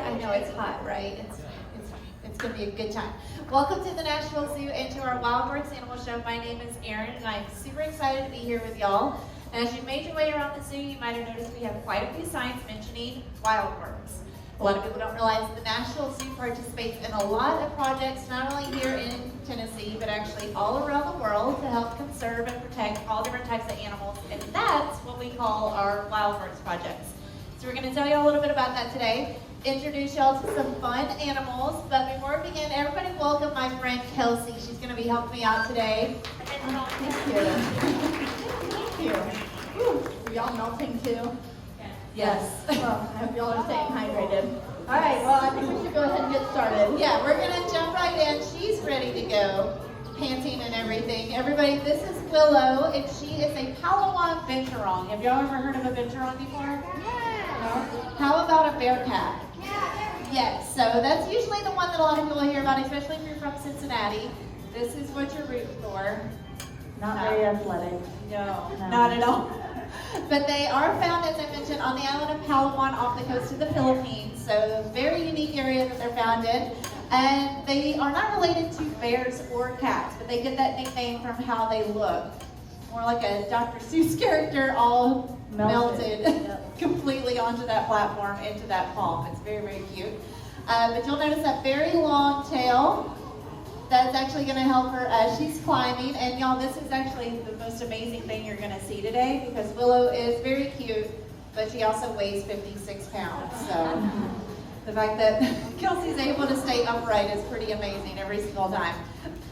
I know it's hot, right? It's going to be a good time. Welcome to the Nashville Zoo and to our Wild Birds Animal Show. My name is Erin, and I'm super excited to be here with y'all. And as you made your way around the zoo, you might have noticed we have quite a few signs mentioning wild birds. A lot of people don't realize the Nashville Zoo participates in a lot of projects, not only here in Tennessee, but actually all around the world to help conserve and protect all different types of animals. And that's what we call our Wild Birds projects. So we're going to tell you a little bit about that today, introduce y'all to some fun animals. But before we begin, everybody welcome my friend Kelsey. She's going to be helping me out today. Thank you. Whew. Are y'all melting too? Yes. Well, I hope y'all are staying hydrated. All right, well, I think we should go ahead and get started. Yeah, we're going to jump right in. She's ready to go, panting and everything. Everybody, this is Willow, and she is a Palawan binturong. Have y'all ever heard of a binturong before? Yeah. No? How about a bear cat? Yeah. Yes, so that's usually the one that a lot of people hear about, especially if you're from Cincinnati. This is what you're rooting for. Not very athletic. No, not at all. But they are found, as I mentioned, on the island of Palawan off the coast of the Philippines. So a very unique area that they're found in. And they are not related to bears or cats, but they get that nickname from how they look. More like a Dr. Seuss character all melted completely onto that platform, into that palm. It's very, very cute. But you'll notice that very long tail. That's actually going to help her as she's climbing. And y'all, this is actually the most amazing thing you're going to see today, because Willow is very cute, but she also weighs 56 pounds. So the fact that Kelsey's able to stay upright is pretty amazing every single time.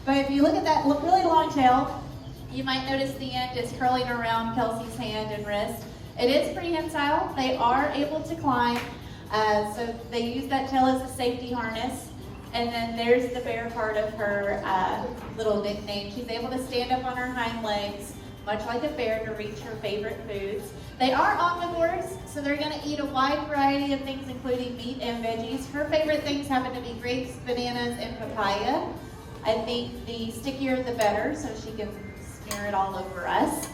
But if you look at that really long tail, you might notice the end is curling around Kelsey's hand and wrist. It is prehensile. They are able to climb. So they use that tail as a safety harness. And then there's the bear part of her little nickname. She's able to stand up on her hind legs, much like a bear, to reach her favorite foods. They are omnivores, so they're going to eat a wide variety of things, including meat and veggies. Her favorite things happen to be grapes, bananas, and papaya. I think the stickier the better, so she can smear it all over us.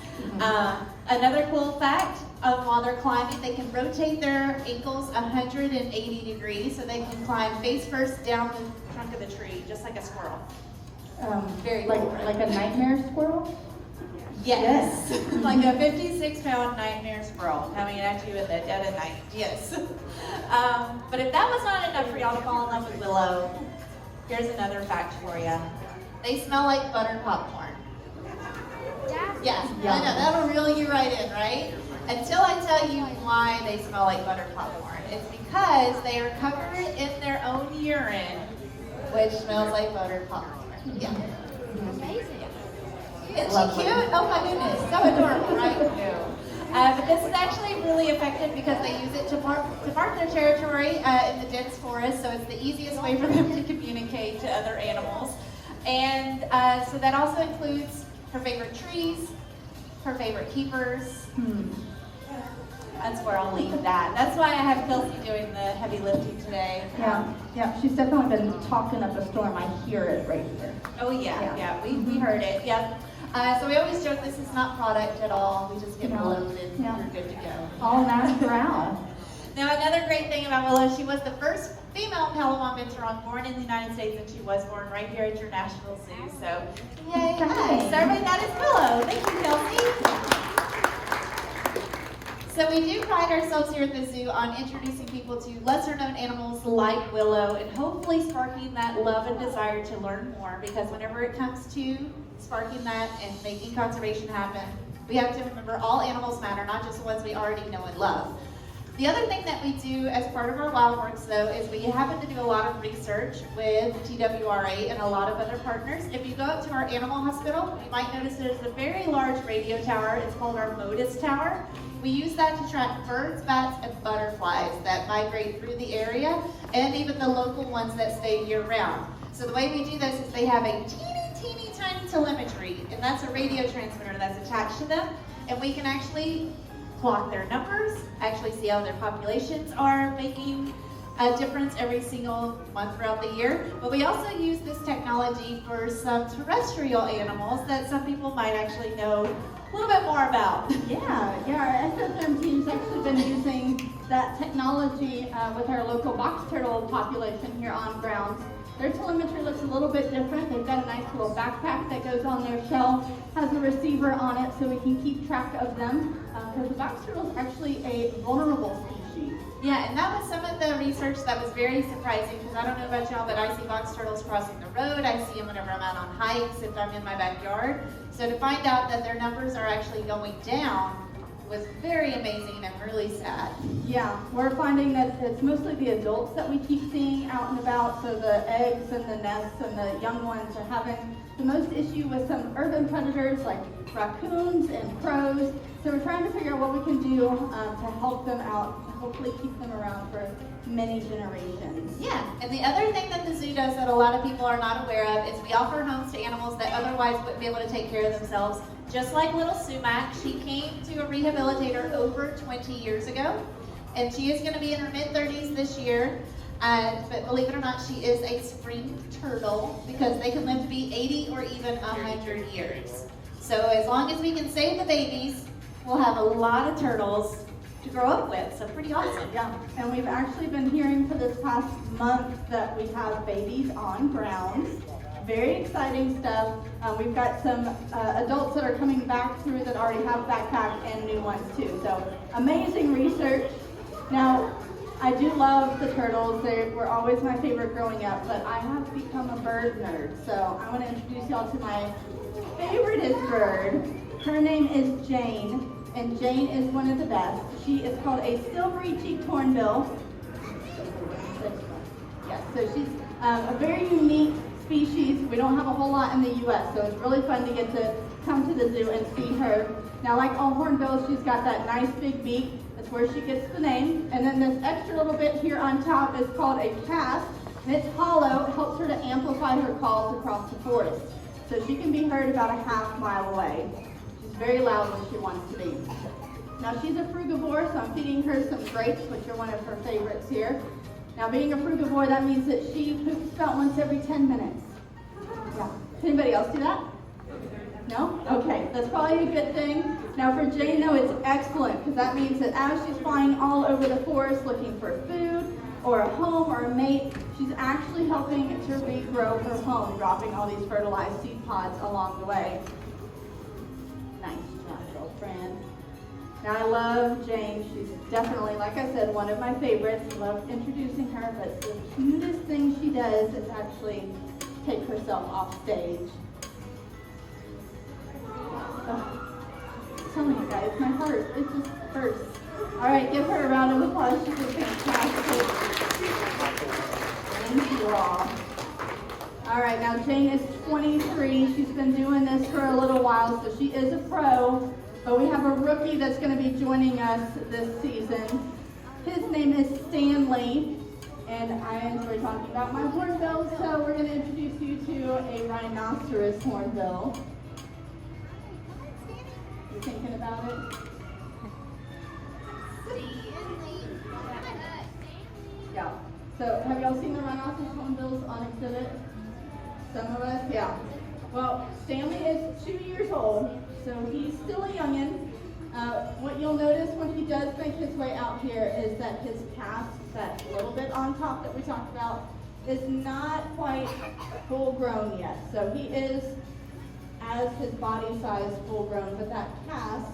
Another cool fact, while they're climbing, they can rotate their ankles 180 degrees, so they can climb face first down the trunk of the tree, just like a squirrel. Very cool, right? Like a nightmare squirrel? Yes. Like a 56-pound nightmare squirrel coming at you at the dead of night. Yes. But if that was not enough for y'all to fall in love with Willow, here's another fact for you. They smell like buttered popcorn. Yeah, I know, that'll reel you right in, right? Until I tell you why they smell like buttered popcorn. It's because they are covered in their own urine, which smells like buttered popcorn. Yeah. Amazing. Isn't she cute? Oh my goodness, so adorable, right? No. But this is actually really effective because they use it to mark their territory in the dense forest, so it's the easiest way for them to communicate to other animals. And so that also includes her favorite trees, her favorite keepers. That's where I'll leave that. That's why I have Kelsey doing the heavy lifting today. Yeah, she's definitely been talking up a storm. I hear it right here. Oh yeah, we heard it, yep. So we always joke this is not product at all. We just get blown and you're good to go. All natural. Now another great thing about Willow, she was the first female Palawan binturong born in the United States, and she was born right here at your Nashville Zoo. So yay! So everybody, that is Willow. Thank you, Kelsey. So we do pride ourselves here at the zoo on introducing people to lesser-known animals like Willow, and hopefully sparking that love and desire to learn more. Because whenever it comes to sparking that and making conservation happen, we have to remember all animals matter, not just the ones we already know and love. The other thing that we do as part of our wild works, though, is we happen to do a lot of research with TWRA and a lot of other partners. If you go up to our animal hospital, you might notice there's a very large radio tower. It's called our Modus Tower. We use that to track birds, bats, and butterflies that migrate through the area, and even the local ones that stay year-round. So the way we do this is they have a teeny tiny telemetry, and that's a radio transmitter that's attached to them, and we can actually clock their numbers, actually see how their populations are making a difference every single month throughout the year. But we also use this technology for some terrestrial animals that some people might actually know a little bit more about. Yeah, our ectotherm team's actually been using that technology with our local box turtle population here on grounds. Their telemetry looks a little bit different. They've got a nice little backpack that goes on their shell, has a receiver on it so we can keep track of them. Because the box turtle is actually a vulnerable species. Yeah, and that was some of the research that was very surprising, because I don't know about y'all, but I see box turtles crossing the road. I see them whenever I'm out on hikes, if I'm in my backyard. So to find out that their numbers are actually going down was very amazing and really sad. Yeah, we're finding that it's mostly the adults that we keep seeing out and about, so the eggs and the nests and the young ones are having the most issue with some urban predators like raccoons and crows. So we're trying to figure out what we can do to help them out, to hopefully keep them around for many generations. Yeah, and the other thing that the zoo does that a lot of people are not aware of is we offer homes to animals that otherwise wouldn't be able to take care of themselves. Just like little Sumac, she came to a rehabilitator over 20 years ago, and she is going to be in her mid-30s this year. But believe it or not, she is a spring turtle because they can live to be 80 or even 100 years. So as long as we can save the babies, we'll have a lot of turtles to grow up with. So pretty awesome. Yeah, and we've actually been hearing for this past month that we have babies on grounds. Very exciting stuff. We've got some adults that are coming back through that already have backpack and new ones too. So amazing research. Now, I do love the turtles. They were always my favorite growing up, but I have become a bird nerd. So I want to introduce y'all to my favoriteest bird. Her name is Jane, and Jane is one of the best. She is called a silvery-cheeked hornbill. Yes, so she's a very unique species. We don't have a whole lot in the U.S., so it's really fun to get to come to the zoo and see her. Now, like all hornbills, she's got that nice big beak. That's where she gets the name. And then this extra little bit here on top is called a cast, and it's hollow. It helps her to amplify her calls across the forest. So she can be heard about a half-mile away. She's very loud when she wants to be. Now, she's a frugivore, so I'm feeding her some grapes, which are one of her favorites here. Now, being a frugivore, that means that she poops about once every 10 minutes. Yeah. Does anybody else do that? No? Okay, that's probably a good thing. Now, for Jane, though, it's excellent, because that means that as she's flying all over the forest looking for food, or a home, or a mate, she's actually helping to regrow her home, dropping all these fertilized seed pods along the way. Nice job, girlfriend. Now, I love Jane. She's definitely, like I said, one of my favorites. I love introducing her, but the cutest thing she does is actually take herself off stage. Oh, I'm telling you guys, my heart, it just hurts. All right, give her a round of applause. She did fantastic. Thank you all. All right, now Jane is 23. She's been doing this for a little while, so she is a pro. But we have a rookie that's going to be joining us this season. His name is Stanley, and I enjoy talking about my hornbills, so we're going to introduce you to a rhinoceros hornbill. You thinking about it? Yeah. So have y'all seen the rhinoceros hornbills on exhibit? Some of us? Yeah. Well, Stanley is 2 years old, so he's still a youngin'. What you'll notice when he does make his way out here is that his cast, that little bit on top that we talked about, is not quite full grown yet. So he is, as his body size, full grown, but that cast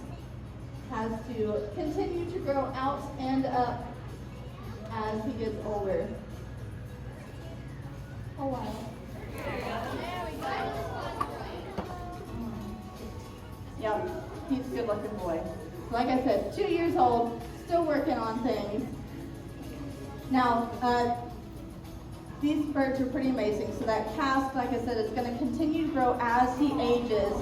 has to continue to grow out and up as he gets older. Oh wow. Yep, he's a good looking boy. Like I said, 2 years old, still working on things. Now, these birds are pretty amazing. So that cast, like I said, is going to continue to grow as he ages.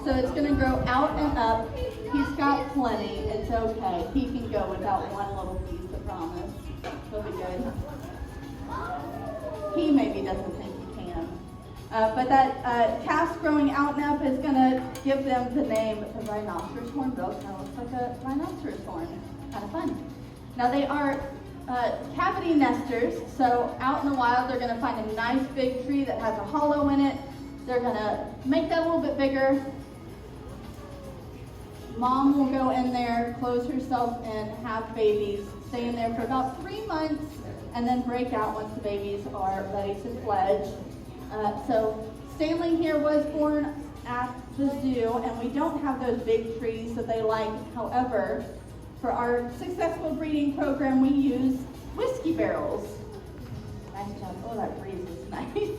So it's going to grow out and up. He's got plenty. It's okay. He can go without one little piece, I promise. He'll be good. He maybe doesn't think he can. But that cast growing out and up is going to give them the name the rhinoceros hornbill. Kind of looks like a rhinoceros horn. Kind of fun. Now they are cavity nesters, so out in the wild they're going to find a nice big tree that has a hollow in it. They're going to make that a little bit bigger. Mom will go in there, close herself in, have babies, stay in there for about 3 months, and then break out once the babies are ready to fledge. So Stanley here was born at the zoo, and we don't have those big trees that they like. However, for our successful breeding program, we use whiskey barrels. Nice job. Oh, that breeze is nice.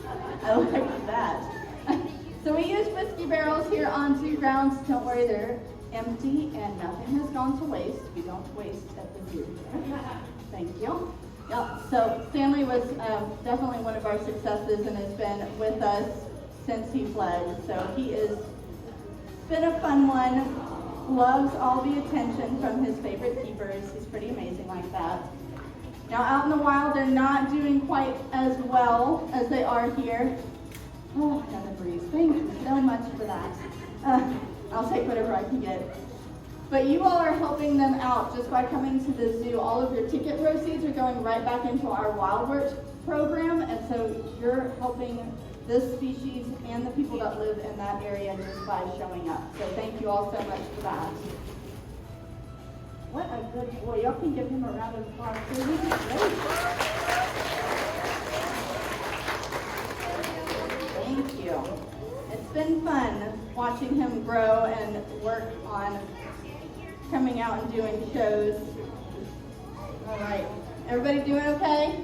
I like that. So we use whiskey barrels here on Zoo grounds. Don't worry, they're empty and nothing has gone to waste. We don't waste at the zoo. Thank you. Yep. So Stanley was definitely one of our successes and has been with us since he fled. So he is been a fun one. Loves all the attention from his favorite keepers. He's pretty amazing like that. Now out in the wild, they're not doing quite as well as they are here. Oh, another breeze. Thank you so much for that. I'll take whatever I can get. But you all are helping them out just by coming to the zoo. All of your ticket proceeds are going right back into our Wild Works program, and so you're helping this species and the people that live in that area just by showing up. So thank you all so much for that. What a good boy. Y'all can give him a round of applause. He's great. Thank you. It's been fun watching him grow and work on coming out and doing shows. All right. Everybody doing okay?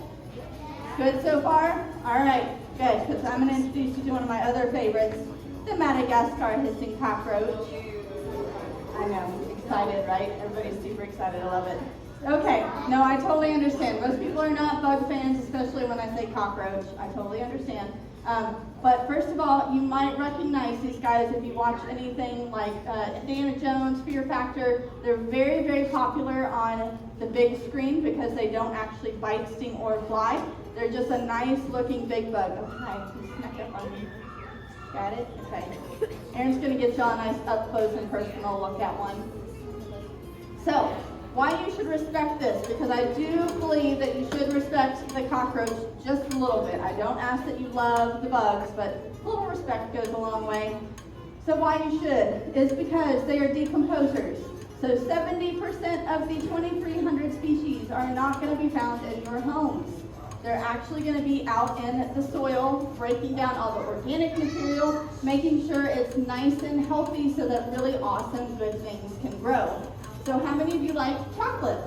Good so far? All right. Good, because I'm going to introduce you to one of my other favorites, the Madagascar hissing cockroach. I know, excited, right? Everybody's super excited. I love it. Okay, no, I totally understand. Most people are not bug fans, especially when I say cockroach. I totally understand. But first of all, you might recognize these guys if you watch anything like Indiana Jones, Fear Factor. They're very, very popular on the big screen because they don't actually bite, sting, or fly. They're just a nice looking big bug. Oh, hi, you snuck up on me. Got it? Okay. Erin's gonna get y'all a nice up close and personal look at one. So, why you should respect this, because I do believe that you should respect the cockroach just a little bit. I don't ask that you love the bugs, but a little respect goes a long way. So why you should is because they are decomposers. So 70% of the 2,300 species are not going to be found in your homes. They're actually going to be out in the soil, breaking down all the organic material, making sure it's nice and healthy so that really awesome, good things can grow. So how many of you like chocolate?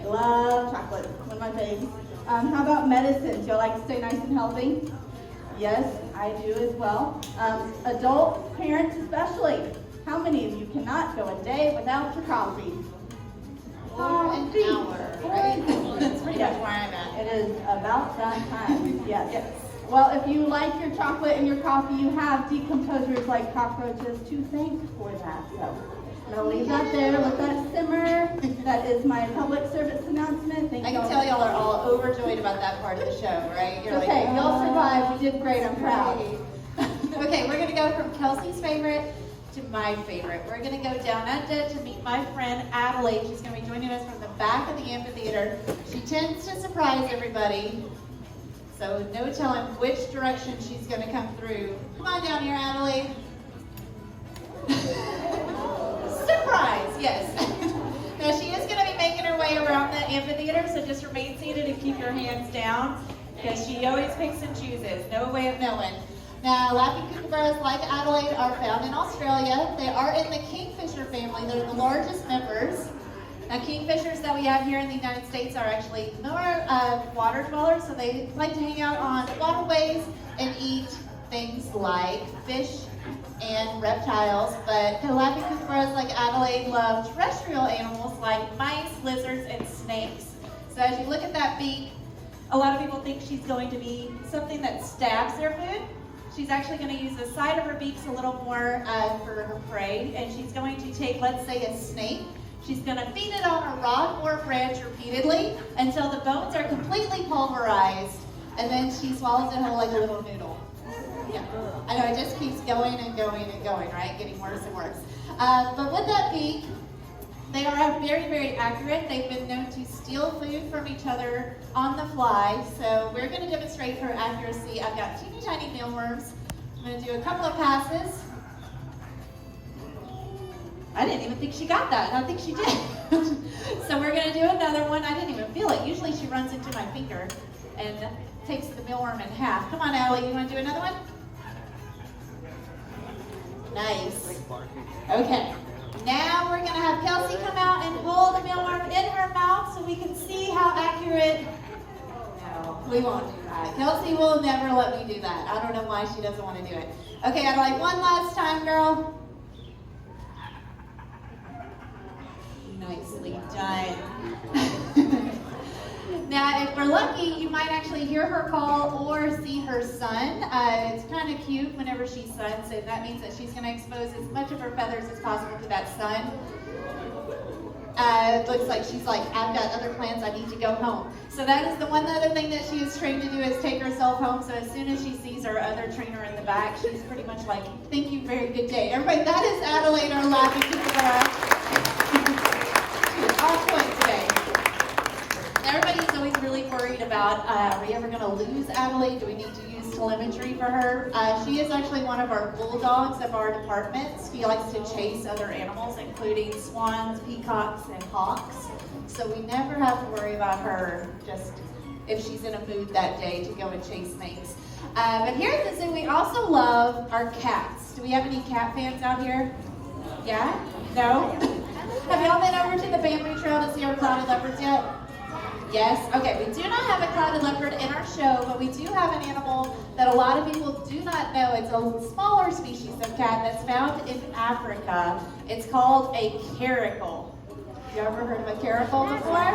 I love chocolate, one of my faves. How about medicines? Y'all like to stay nice and healthy? Yes, I do as well. Adult parents especially. How many of you cannot go a day without your coffee? An hour, right? That's pretty much where I'm at. It is about that time, yes. Well, if you like your chocolate and your coffee, you have decomposers like cockroaches to thank for that. So I'm going to leave that there, let that simmer. That is my public service announcement. I can tell y'all are all overjoyed about that part of the show, right? You're okay, like, y'all survived. You did great. I'm proud. Okay, we're going to go from Kelsey's favorite to my favorite. We're going to go down under to meet my friend Adelaide. She's going to be joining us from the back of the amphitheater. She tends to surprise everybody, so no telling which direction she's going to come through. Come on down here, Adelaide. Surprise, yes. Now she is going to be making her way around the amphitheater, so just remain seated and keep your hands down, because she always picks and chooses. No way of knowing. Now, laughing kookaburras like Adelaide are found in Australia. They are in the kingfisher family. They're the largest members. Now, kingfishers that we have here in the United States are actually more water dwellers, so they like to hang out on waterways and eat things like fish and reptiles. But laughing kookaburras like Adelaide love terrestrial animals like mice, lizards, and snakes. So as you look at that beak, a lot of people think she's going to be something that stabs their food. She's actually going to use the side of her beaks a little more for her prey, and she's going to take, let's say, a snake. She's going to feed it on a rod or branch repeatedly until the bones are completely pulverized, and then she swallows it whole like a little noodle. Yeah, I know, it just keeps going and going and going, right? Getting worse and worse. But with that beak, they are very, very accurate. They've been known to steal food from each other on the fly. So we're going to demonstrate her accuracy. I've got teeny tiny mealworms. I'm going to do a couple of passes. I didn't even think she got that. I don't think she did. So we're gonna do another one. I didn't even feel it. Usually she runs into my finger and takes the mealworm in half. Come on, Allie, you wanna do another one? Nice. Okay. Now we're gonna have Kelsey come out and hold the mealworm in her mouth so we can see how accurate. No, we won't do that. Kelsey will never let me do that. I don't know why she doesn't want to do it. Okay, I'd like one last time, girl. Nicely done. Now, if we're lucky, you might actually hear her call or see her sun. It's kind of cute whenever she suns, and that means that she's going to expose as much of her feathers as possible to that sun. It looks like she's like, I've got other plans, I need to go home. So that is the one other thing that she is trained to do, is take herself home. So as soon as she sees her other trainer in the back, she's pretty much like, thank you, very good day. Everybody, that is Adelaide, our laughing kookaburra. She's on point today. Everybody's always really worried about, are we ever going to lose Adelaide? Do we need to use telemetry for her? She is actually one of our bulldogs of our departments. She likes to chase other animals, including swans, peacocks, and hawks. So we never have to worry about her, just if she's in a mood that day to go and chase things. But here at the zoo, we also love our cats. Do we have any cat fans out here? Yeah? No? Have y'all been over to the bamboo trail to see our clouded leopards yet? Yes? Okay, we do not have a clouded leopard in our show, but we do have an animal that a lot of people do not know. It's a smaller species of cat that's found in Africa. It's called a caracal. Have you ever heard of a caracal before?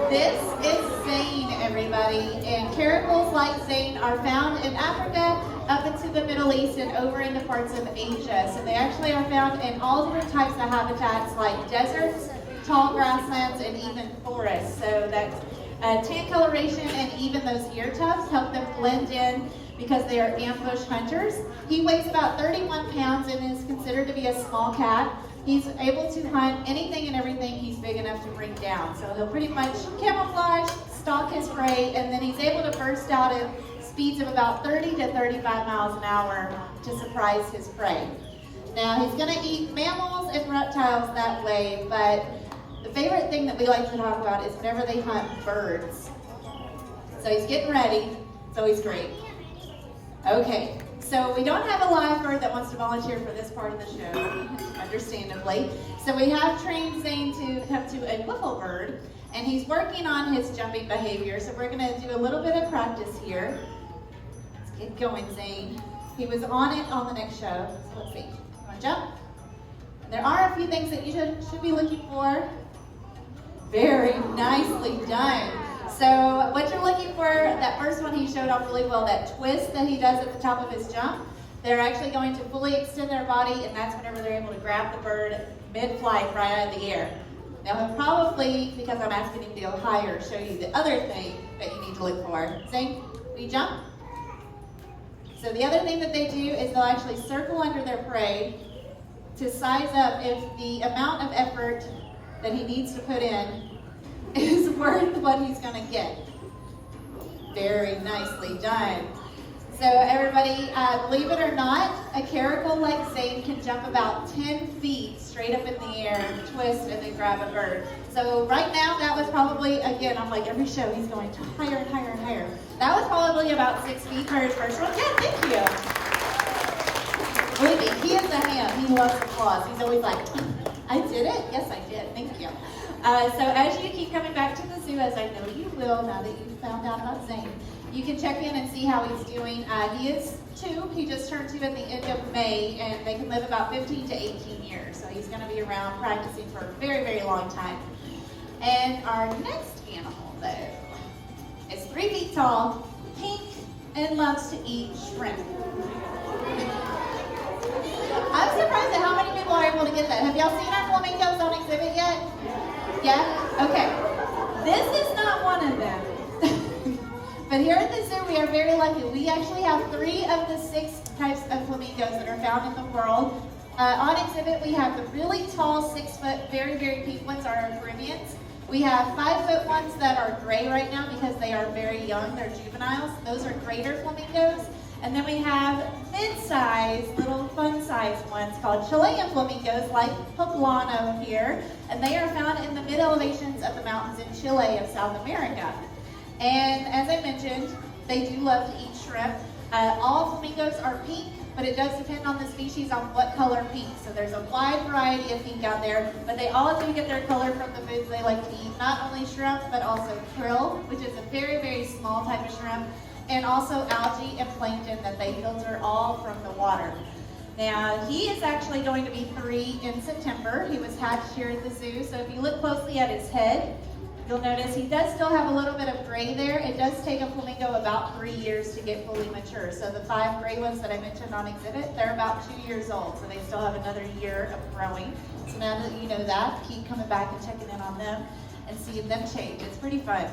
This is Zane, everybody. And caracals like Zane are found in Africa, up into the Middle East, and over into parts of Asia. So they actually are found in all different types of habitats, like deserts, tall grasslands, and even forests. So that tan coloration and even those ear tufts help them blend in because they are ambush hunters. He weighs about 31 pounds and is considered to be a small cat. He's able to hunt anything and everything he's big enough to bring down. So he'll pretty much camouflage, stalk his prey, and then he's able to burst out at speeds of about 30 to 35 miles an hour to surprise his prey. Now, he's going to eat mammals and reptiles that way, but the favorite thing that we like to talk about is whenever they hunt birds. So he's getting ready. It's always great. Okay, so we don't have a live bird that wants to volunteer for this part of the show, understandably. So we have trained Zane to come to a wiffle bird, and he's working on his jumping behavior. So we're going to do a little bit of practice here. Let's get going, Zane. He was on it on the next show. So let's see. You want to jump? There are a few things that you should be looking for. Very nicely done. So what you're looking for, that first one he showed off really well, that twist that he does at the top of his jump, they're actually going to fully extend their body, and that's whenever they're able to grab the bird mid-flight right out of the air. Now he'll probably, because I'm asking him to go higher, show you the other thing that you need to look for. Zane, will you jump? So the other thing that they do is they'll actually circle under their prey to size up if the amount of effort that he needs to put in is worth what he's going to get. Very nicely done. So everybody, believe it or not, a caracal like Zane can jump about 10 feet straight up in the air, twist, and then grab a bird. So right now, that was probably, again, I'm like every show, he's going higher and higher and higher. That was probably about 6 feet for his first one. Yeah, thank you. Believe me, he is a ham. He loves applause. He's always like, I did it? Yes, I did. Thank you. So as you keep coming back to the zoo, as I know you will now that you've found out about Zane, you can check in and see how he's doing. He is 2. He just turned 2 at the end of May, and they can live about 15 to 18 years. So he's going to be around practicing for a very, very long time. And our next animal, though, is 3 feet tall, pink, and loves to eat shrimp. I'm surprised at how many people are able to get that. Have y'all seen our flamingos on exhibit yet? Yeah? Okay. This is not one of them. But here at the zoo, we are very lucky. We actually have 3 of the 6 types of flamingos that are found in the world. On exhibit, we have the really tall, 6-foot, very, very pink ones are our Caribbeans. We have 5-foot ones that are gray right now because they are very young. They're juveniles. Those are greater flamingos. And then we have mid-size, little fun-sized ones called Chilean flamingos, like poblano here. And they are found in the mid-elevations of the mountains in Chile of South America. And as I mentioned, they do love to eat shrimp. All flamingos are pink, but it does depend on the species on what color pink. So there's a wide variety of pink out there, but they all do get their color from the foods they like to eat. Not only shrimp, but also krill, which is a very, very small type of shrimp, and also algae and plankton that they filter all from the water. Now, he is actually going to be 3 in September. He was hatched here at the zoo, so if you look closely at his head, you'll notice he does still have a little bit of gray there. It does take a flamingo about 3 years to get fully mature. So the 5 gray ones that I mentioned on exhibit, they're about 2 years old. So they still have another year of growing. So now that you know that, keep coming back and checking in on them and seeing them change. It's pretty fun.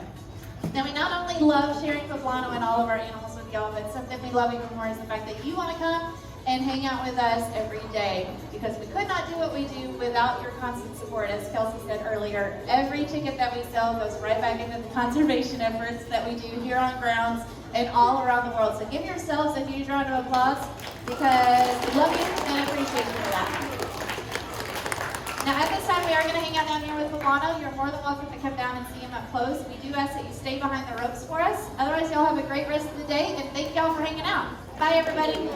Now, we not only love sharing poblano and all of our animals with y'all, but something we love even more is the fact that you want to come and hang out with us every day, because we could not do what we do without your constant support. As Kelsey said earlier, every ticket that we sell goes right back into the conservation efforts that we do here on grounds and all around the world. So give yourselves a huge round of applause, because we love you and appreciate you for that. Now at this time we are going to hang out down here with poblano. You're more than welcome to come down and see him up close. We do ask that you stay behind the ropes for us. Otherwise, y'all have a great rest of the day, and thank y'all for hanging out. Bye everybody.